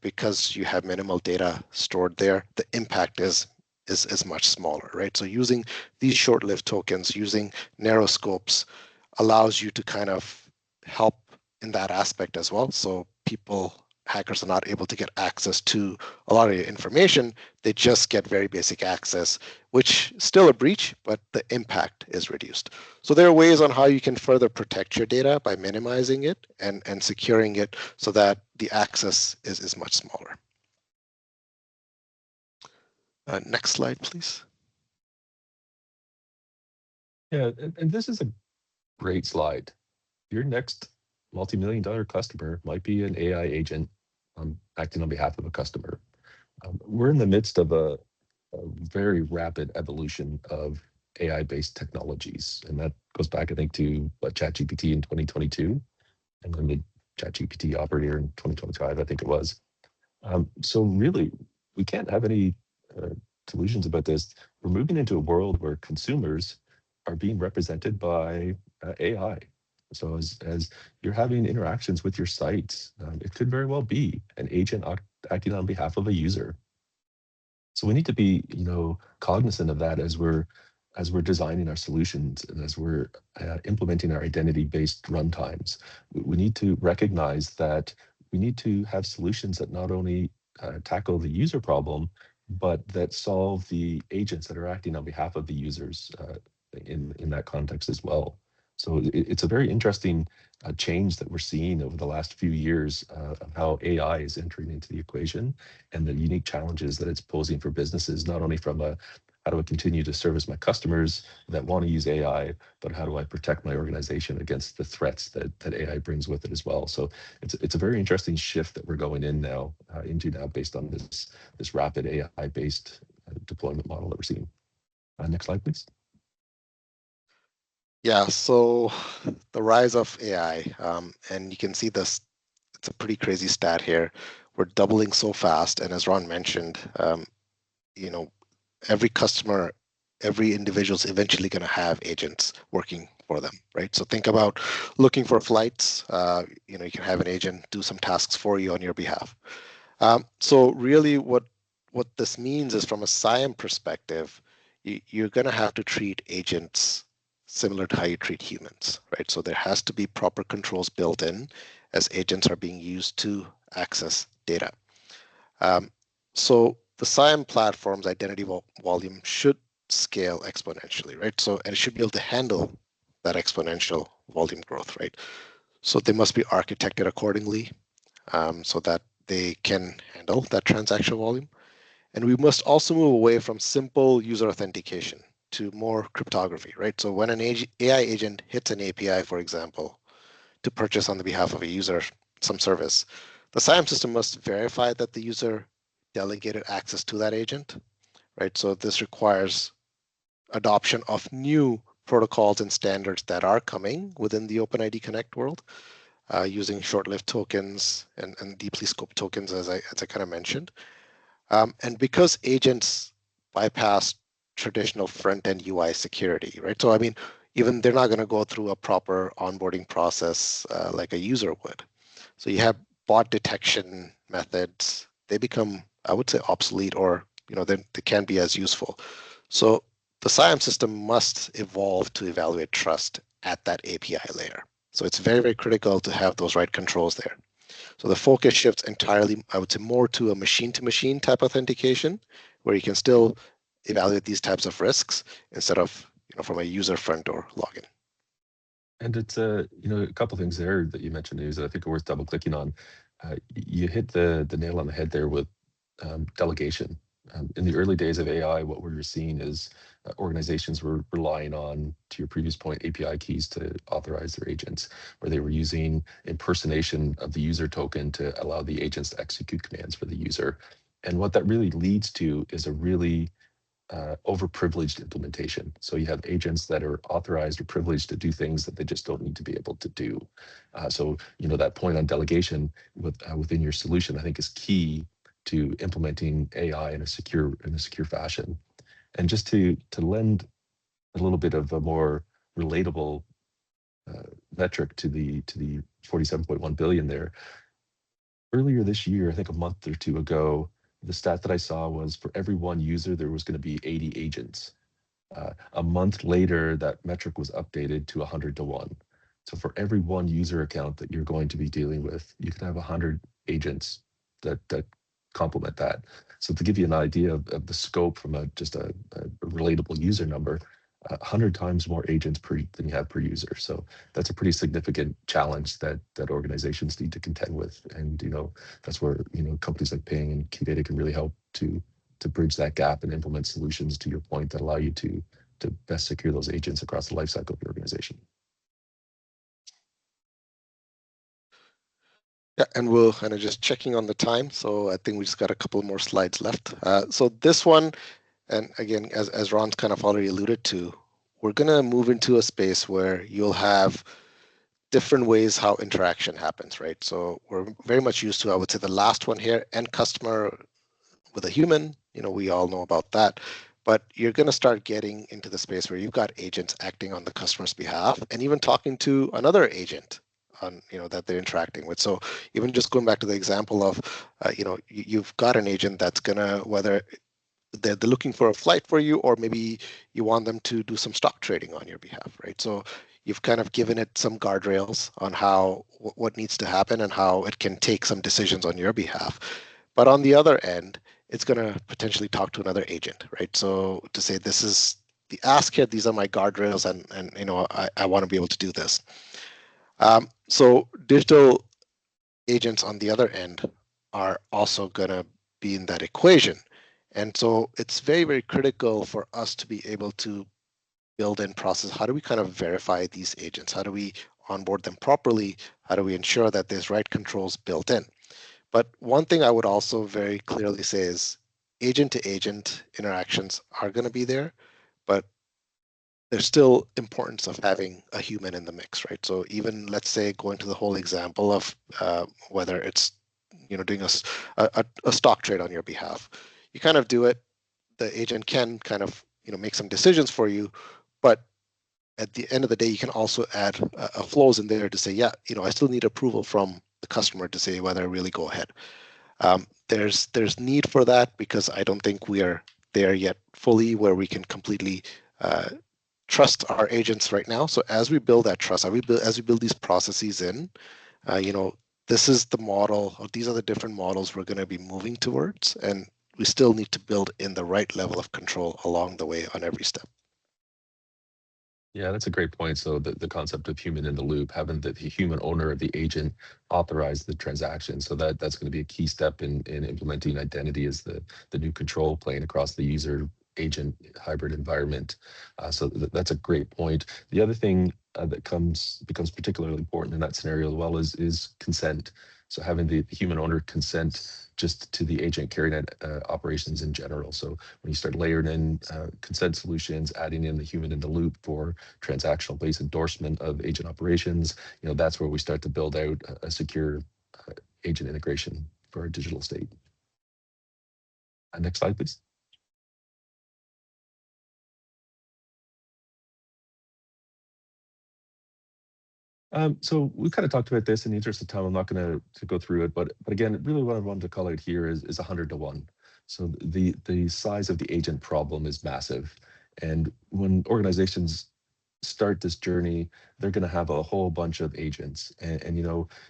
[SPEAKER 2] because you have minimal data stored there, the impact is much smaller, right? So using these short-lived tokens, using narrow scopes, allows you to kind of help in that aspect as well. So hackers are not able to get access to a lot of your information. They just get very basic access, which still a breach, but the impact is reduced. So there are ways on how you can further protect your data by minimizing it and securing it so that the access is much smaller. Next slide, please.
[SPEAKER 3] Yeah, and this is a great slide. Your next multi-million-dollar customer might be an AI agent acting on behalf of a customer. We're in the midst of a very rapid evolution of AI-based technologies, and that goes back, I think, to ChatGPT in 2022, and then the ChatGPT operator in 2025, I think it was. So really, we can't have any delusions about this. We're moving into a world where consumers are being represented by AI. So as you're having interactions with your sites, it could very well be an agent acting on behalf of a user. So we need to be, cognizant of that as we're designing our solutions and as we're implementing our identity-based runtimes. We need to recognize that we need to have solutions that not only tackle the user problem, but that solve the agents that are acting on behalf of the users in that context as well. So it's a very interesting change that we're seeing over the last few years of how AI is entering into the equation and the unique challenges that it's posing for businesses, not only from a how do I continue to service my customers that want to use AI, but how do I protect my organization against the threats that AI brings with it as well? So it's a very interesting shift that we're going in now into now based on this rapid AI based deployment model that we're seeing. Next slide, please.
[SPEAKER 2] Yeah, so the rise of AI, and you can see this, it's a pretty crazy stat here. We're doubling so fast, and as Ron mentioned, every customer, every individual is eventually going to have agents working for them, right? So think about looking for flights. You can have an agent do some tasks for you on your behalf. So really what this means is from a CIAM perspective, you're going to have to treat agents similar to how you treat humans, right? So there has to be proper controls built in as agents are being used to access data. So the CIAM platform's identity volume should scale exponentially, right? So, and it should be able to handle that exponential volume growth, right? So they must be architected accordingly so that they can handle that transaction volume. And we must also move away from simple user authentication to more cryptography, right? So when an AI agent hits an API, for example, to purchase on the behalf of a user some service, the CIAM system must verify that the user delegated access to that agent, right? So this requires adoption of new protocols and standards that are coming within the OpenID Connect world, using short-lived tokens and deeply scoped tokens, as I kind of mentioned. And because agents bypass traditional front-end UI security, right? So I mean, even they're not going to go through a proper onboarding process like a user would. So you have bot detection methods. They become, I would say, obsolete, or they can't be as useful. So the CIAM system must evolve to evaluate trust at that API layer. So it's very, very critical to have those right controls there. So the focus shifts entirely, I would say, more to a machine-to-machine type authentication, where you can still evaluate these types of risks instead of from a user front door login.
[SPEAKER 3] And it's a couple things there that you mentioned is I think are worth double clicking on. You hit the nail on the head there with delegation. In the early days of AI, what we were seeing is organizations were relying on, to your previous point, API keys to authorize their agents, where they were using impersonation of the user token to allow the agents to execute commands for the user. And what that really leads to is a really overprivileged implementation. So you have agents that are authorized or privileged to do things that they just don't need to be able to do. So that point on delegation within your solution, I think, is key to implementing AI in a secure fashion. And just to lend a little bit of a more relatable metric to the 47.1 billion there. Earlier this year, I think a month or two ago, the stat that I saw was for every one user, there was going to be 80 agents. A month later, that metric was updated to 100 to 1. So for every one user account that you're going to be dealing with, you can have 100 agents that complement that. So to give you an idea of the scope from just a relatable user number, 100 times more agents than you have per user. So that's a pretty significant challenge that organizations need to contend with. And that's where companies like Ping and Key can really help to bridge that gap and implement solutions, to your point, that allow you to best secure those agents across the lifecycle of your organization.
[SPEAKER 2] Yeah, and we'll kind of just checking on the time. So I think we just got a couple more slides left. So this one, and again, as Ron's kind of already alluded to, we're going to move into a space where you'll have different ways how interaction happens, right? So we're very much used to, I would say, the last one here, end customer with a human, we all know about that. But you're going to start getting into the space where you've got agents acting on the customer's behalf and even talking to another agent on, that they're interacting with. So even just going back to the example of, you've got an agent that's going to, whether they're looking for a flight for you, or maybe you want them to do some stock trading on your behalf, right? So you've kind of given it some guardrails on how what needs to happen and how it can take some decisions on your behalf. But on the other end, it's going to potentially talk to another agent, right? So to say, this is the ask here, these are my guardrails, and I want to be able to do this. So digital agents on the other end are also going to be in that equation. And so it's very, very critical for us to be able to build in process. How do we kind of verify these agents? How do we onboard them properly? How do we ensure that there's right controls built in? But one thing I would also very clearly say is agent to agent interactions are going to be there, but there's still importance of having a human in the mix, right? So even let's say going to the whole example of whether it's doing a stock trade on your behalf, you kind of do it. The agent can kind of make some decisions for you, but at the end of the day, you can also add a flows in there to say, yeah, I still need approval from the customer to say whether I really go ahead. There's need for that because I don't think we are there yet fully where we can completely trust our agents right now. So as we build that trust, as we build these processes in, this is the model, or these are the different models we're going to be moving towards, and we still need to build in the right level of control along the way on every step.
[SPEAKER 3] Yeah, that's a great point. So the concept of human in the loop, having the human owner of the agent authorize the transaction. So that's going to be a key step in implementing identity as the new control plane across the user agent hybrid environment. So that's a great point. The other thing that becomes particularly important in that scenario as well is consent. So having the human owner consent just to the agent carrying out operations in general. So when you start layering in consent solutions, adding in the human in the loop for transactional based endorsement of agent operations, that's where we start to build out a secure agent integration for our digital state. Next slide, please. So we kind of talked about this. In the interest of time, I'm not going to go through it, but again, really what I wanted to call out here is 100 to 1. So the size of the agent problem is massive, and when organizations start this journey, they're going to have a whole bunch of agents, and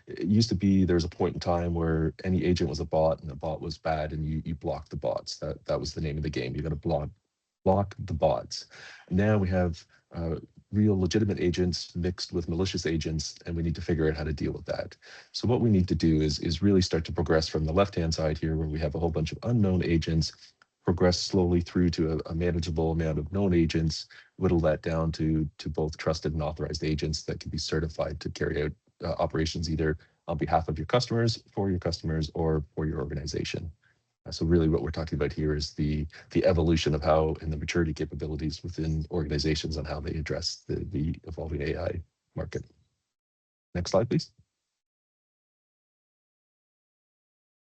[SPEAKER 3] it used to be there's a point in time where any agent was a bot, and the bot was bad, and you blocked the bots. That was the name of the game. You're going to block the bots. Now we have real legitimate agents mixed with malicious agents, and we need to figure out how to deal with that. So what we need to do is really start to progress from the left-hand side here, where we have a whole bunch of unknown agents, progress slowly through to a manageable amount of known agents, whittle that down to both trusted and authorized agents that can be certified to carry out operations either on behalf of your customers, for your customers, or for your organization. So really what we're talking about here is the evolution of how, and the maturity capabilities within organizations on how they address the evolving AI market. Next slide, please.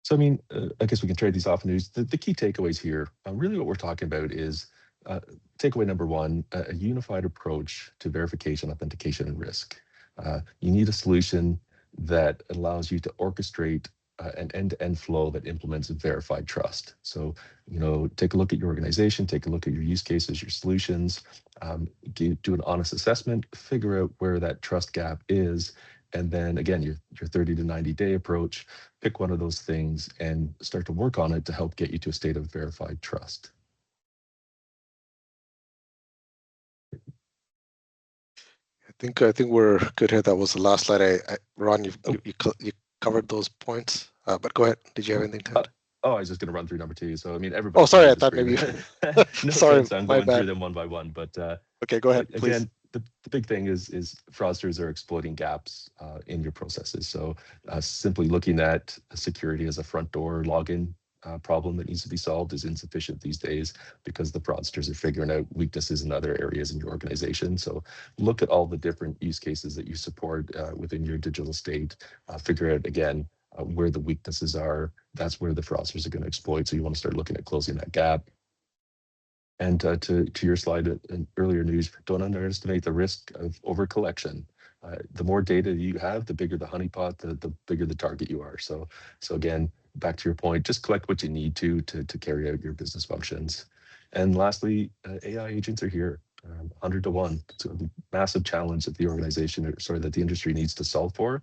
[SPEAKER 3] So, I mean, I guess we can trade these off and use the key takeaways here. Really what we're talking about is takeaway number one, a unified approach to verification, authentication, and risk. You need a solution that allows you to orchestrate an end-to-end flow that implements verified trust. So, take a look at your organization, take a look at your use cases, your solutions, do an honest assessment, figure out where that trust gap is, and then again, your 30 to 90-day approach, pick one of those things and start to work on it to help get you to a state of verified trust.
[SPEAKER 2] I think we're good here. That was the last slide. Ron, you covered those points, but go ahead. Did you have anything to add?
[SPEAKER 3] I was just going to run through number two. So, I mean, everybody.
[SPEAKER 2] Oh, sorry. I thought maybe.
[SPEAKER 3] No
[SPEAKER 2] sorry,
[SPEAKER 3] offense, I'm going through them one by one. But
[SPEAKER 2] okay, go ahead, please.
[SPEAKER 3] Again, the big thing is fraudsters are exploiting gaps in your processes. So, simply looking at security as a front door login problem that needs to be solved is insufficient these days, because the fraudsters are figuring out weaknesses in other areas in your organization. So look at all the different use cases that you support within your digital state, figure out again where the weaknesses are, that's where the fraudsters are going to exploit. So you want to start looking at closing that gap. And to your slide earlier, News, don't underestimate the risk of overcollection. The more data you have, the bigger the honeypot, the bigger the target you are. So again, back to your point, just collect what you need to carry out your business functions. And lastly, AI agents are here, 100 to 1. It's a massive challenge that the organization, or sorry, that the industry needs to solve for.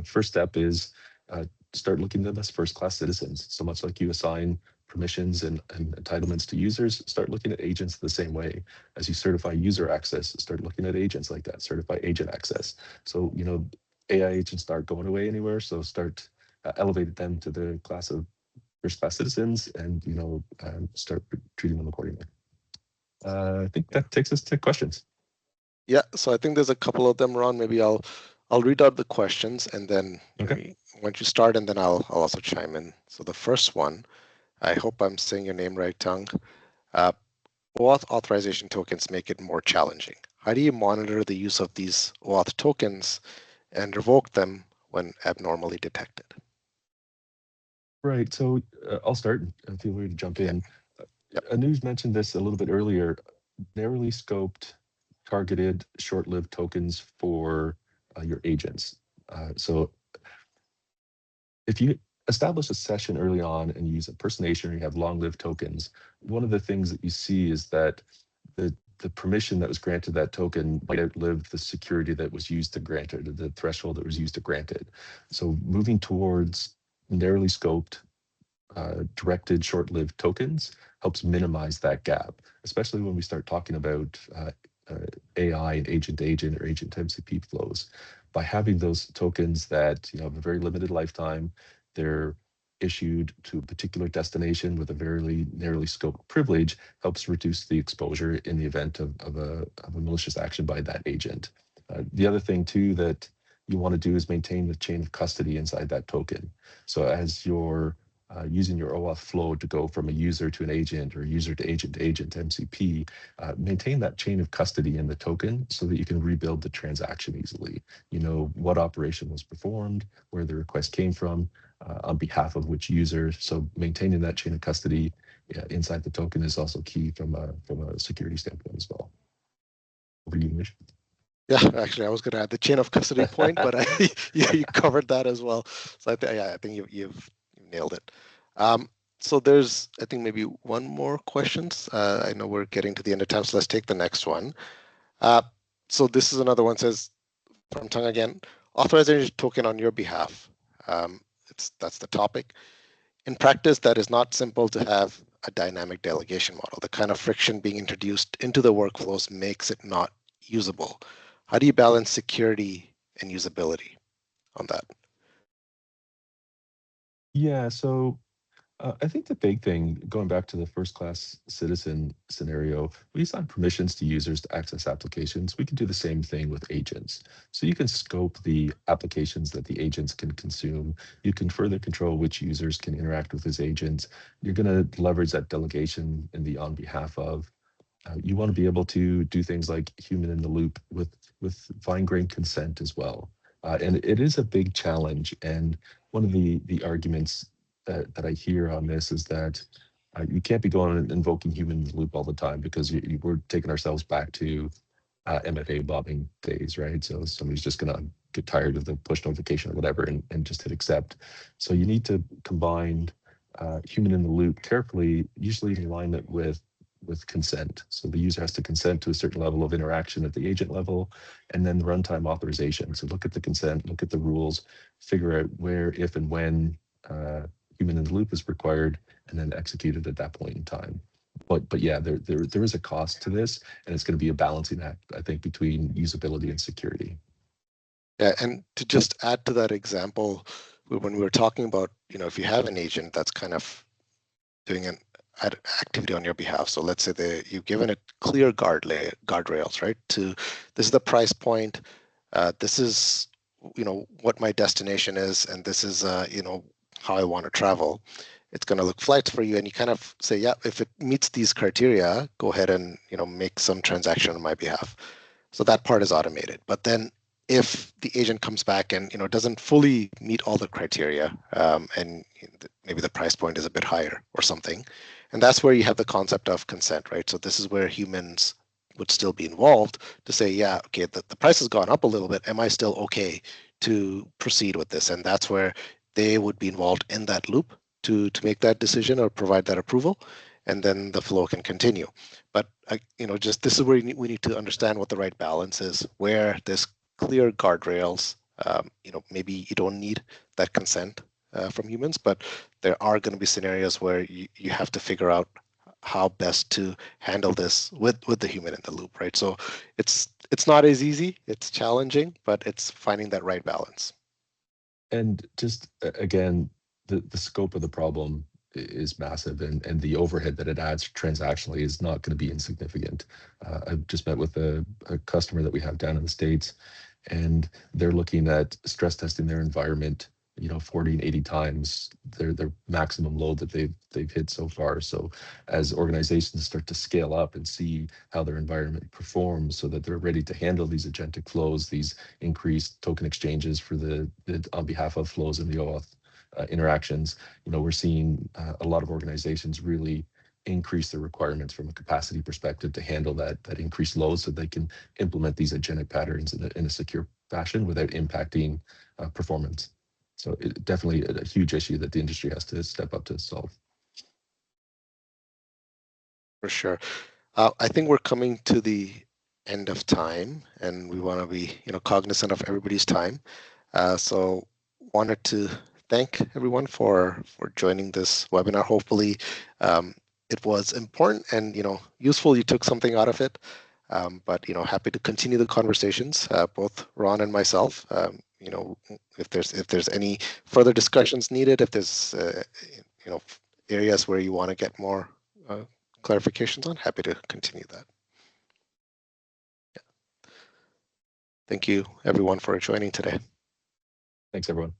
[SPEAKER 3] First step is start looking at them as first-class citizens. So much like you assign permissions and entitlements to users, start looking at agents the same way. As you certify user access, start looking at agents like that, certify agent access. So, AI agents aren't going away anywhere, so start elevating them to the class of first-class citizens and, start treating them accordingly. I think that takes us to questions.
[SPEAKER 2] Yeah, so I think there's a couple of them, Ron. Maybe I'll read out the questions and then
[SPEAKER 3] Okay.
[SPEAKER 2] once you start, and then I'll also chime in. So the first one, I hope I'm saying your name right, Tung. OAuth authorization tokens make it more challenging. How do you monitor the use of these OAuth tokens and revoke them when abnormally detected?
[SPEAKER 3] Right. So I'll start and feel free to jump in.
[SPEAKER 2] Yep.
[SPEAKER 3] Anuj mentioned this a little bit earlier. Narrowly scoped, targeted, short-lived tokens for your agents. So if you establish a session early on and you use impersonation or you have long-lived tokens, one of the things that you see is that the permission that was granted that token might outlive the security that was used to grant it, or the threshold that was used to grant it. So moving towards narrowly scoped, directed short-lived tokens helps minimize that gap, especially when we start talking about AI and agent-to-agent or agent-to-MCP flows. By having those tokens that have a very limited lifetime, they're issued to a particular destination with a very narrowly scoped privilege, helps reduce the exposure in the event of a malicious action by that agent. The other thing too that you want to do is maintain the chain of custody inside that token. So as you're using your OAuth flow to go from a user to an agent or user to agent MCP, maintain that chain of custody in the token so that you can rebuild the transaction easily. You know what operation was performed, where the request came from, on behalf of which user. So maintaining that chain of custody inside the token is also key from a security standpoint as well. Over to you, Mish.
[SPEAKER 2] Yeah, actually, I was going to add the chain of custody point, but you covered that as well. So I think you've nailed it. So there's, I think, maybe one more questions. I know we're getting to the end of time, so let's take the next one. So this is another one, says from Tung again, authorization token on your behalf. That's the topic. In practice, that is not simple to have a dynamic delegation model. The kind of friction being introduced into the workflows makes it not usable. How do you balance security and usability on that?
[SPEAKER 3] Yeah, so I think the big thing, going back to the first-class citizen scenario, we assign permissions to users to access applications. We can do the same thing with agents. So you can scope the applications that the agents can consume. You can further control which users can interact with those agents. You're going to leverage that delegation in the on behalf of. You want to be able to do things like human in the loop with fine-grained consent as well. And it is a big challenge. And one of the arguments that I hear on this is that you can't be going and invoking human in the loop all the time, because we're taking ourselves back to MFA bombing days, right? So somebody's just going to get tired of the push notification or whatever and just hit accept. So you need to combine human in the loop carefully, usually in alignment with consent. So the user has to consent to a certain level of interaction at the agent level, and then the runtime authorization. So look at the consent, look at the rules, figure out where, if, and when human in the loop is required, and then execute it at that point in time. But yeah, there is a cost to this, and it's going to be a balancing act, I think, between usability and security.
[SPEAKER 2] Yeah, and to just add to that example, when we were talking about, if you have an agent that's kind of doing an activity on your behalf. So let's say you've given it clear guardrails, right? This is the price point. This is what my destination is, and this is how I want to travel. It's going to look flights for you, and you kind of say, yeah, if it meets these criteria, go ahead and make some transaction on my behalf. So that part is automated. But then if the agent comes back and doesn't fully meet all the criteria, and maybe the price point is a bit higher or something, and that's where you have the concept of consent, right? So this is where humans would still be involved to say, yeah, okay, the price has gone up a little bit. Am I still okay to proceed with this? And that's where they would be involved in that loop to make that decision or provide that approval, and then the flow can continue. But just this is where we need to understand what the right balance is, where there's clear guardrails. Maybe you don't need that consent from humans, but there are going to be scenarios where you have to figure out how best to handle this with the human in the loop, right? So it's not as easy, it's challenging, but it's finding that right balance.
[SPEAKER 3] And just again, the scope of the problem is massive, and the overhead that it adds transactionally is not going to be insignificant. I've just met with a customer that we have down in the States, and they're looking at stress testing their environment 40 and 80 times their maximum load that they've hit so far. So as organizations start to scale up and see how their environment performs so that they're ready to handle these agentic flows, these increased token exchanges for the on behalf of flows in the OAuth interactions, we're seeing a lot of organizations really increase their requirements from a capacity perspective to handle that increased load, so they can implement these agentic patterns in a secure fashion without impacting performance. So definitely a huge issue that the industry has to step up to solve.
[SPEAKER 2] For sure. I think we're coming to the end of time, and we want to be cognizant of everybody's time. So wanted to thank everyone for joining this webinar. Hopefully it was important and useful. You took something out of it. But happy to continue the conversations, both Ron and myself. If there's any further discussions needed, if there's areas where you want to get more clarifications on, happy to continue that. Yeah. Thank you everyone for joining today.
[SPEAKER 3] Thanks everyone.